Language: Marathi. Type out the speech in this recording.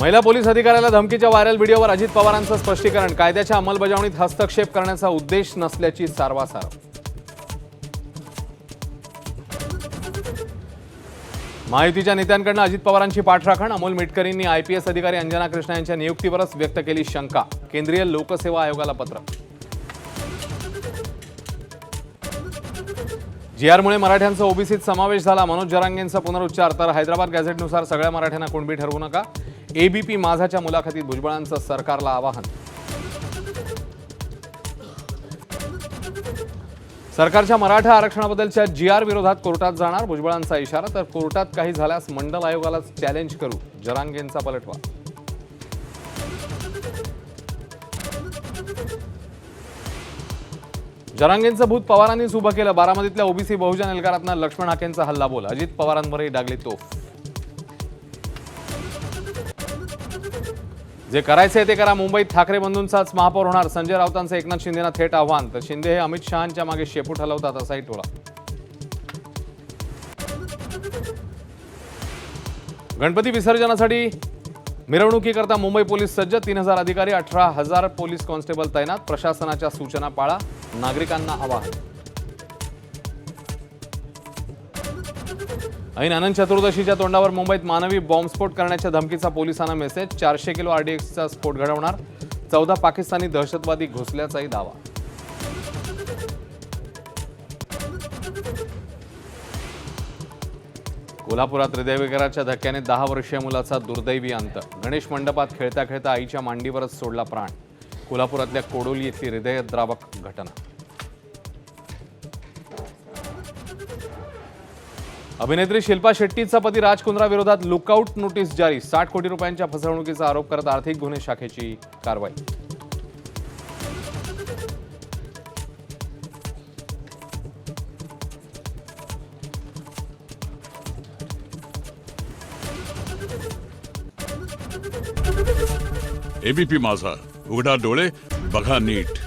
महिला पोलीस अधिकाऱ्याला धमकीच्या व्हायरल व्हिडिओवर अजित पवारांचं स्पष्टीकरण. कायद्याच्या अंमलबजावणीत हस्तक्षेप करण्याचा उद्देश नसल्याची सारवासार. महायुतीच्या नेत्यांकडून अजित पवारांची पाठराखण. अमोल मिटकरींनी आयपीएस अधिकारी अंजना कृष्णा यांच्या नियुक्तीवरच व्यक्त केली शंका. केंद्रीय लोकसेवा आयोगाला पत्र. जीआरमुळे मराठ्यांचा ओबीसीत समावेश झाला. मनोज जरांगेंचा पुनरुच्चार. तर हैदराबाद गॅझेटनुसार सगळ्या मराठ्यांना कुणबी ठरवू नका. एबीपी माझाच्या मुलाखतीत भुजबळांचं सरकारला आवाहन. सरकारच्या मराठा आरक्षणाबद्दलच्या जीआर विरोधात कोर्टात जाणार. भुजबळांचा इशारा. तर कोर्टात काही झाल्यास मंडल आयोगालाच चॅलेंज करू. जरांगेंचा पलटवार. जरांगेंचं भूत पवारांनीच उभं केलं. बारामतीतल्या ओबीसी बहुजन एल्गारातनं लक्ष्मण हाकेंचा हल्लाबोल. अजित पवारांवरही डागली तोफ. जे करायचे ते करा. मुंबईत ठाकरे बंधूंचाच महापौर होणार. संजय राऊतांचं एकनाथ शिंदेना थेट आव्हान. तर शिंदे हे अमित शहांच्या मागे शेपूट हलवतात असाही टोला. गणपती विसर्जनासाठी मिरवणुकीकरता मुंबई पोलीस सज्ज. 3000 अधिकारी, 18,000 पोलीस कॉन्स्टेबल तैनात. प्रशासनाच्या सूचना पाळा. नागरिकांना आवाहन. ऐन अनंत चतुर्दशीच्या तोंडावर मुंबईत मानवी बॉम्बस्फोट करण्याच्या धमकीचा पोलिसांना मेसेज. 400 किलो आरडीएक्सचा स्फोट घडवणार. 14 पाकिस्तानी दहशतवादी घुसल्याचाही दावा. कोल्हापुरात हृदयविकाराच्या धक्क्याने 10 वर्षीय मुलाचा दुर्दैवी अंत. गणेश मंडपात खेळता खेळता आईच्या मांडीवरच सोडला प्राण. कोल्हापुरातल्या कोडोली येथील हृदयद्रावक घटना. अभिनेत्री शिल्पा शेट्टीचा पती राज कुंद्रा विरोधात लुकआउट नोटीस जारी. 60 कोटी रुपयांच्या फसवणुकीचा आरोप करत आर्थिक गुन्हे शाखेची कारवाई. एबीपी माझा, उघडा डोळे बघा नीट.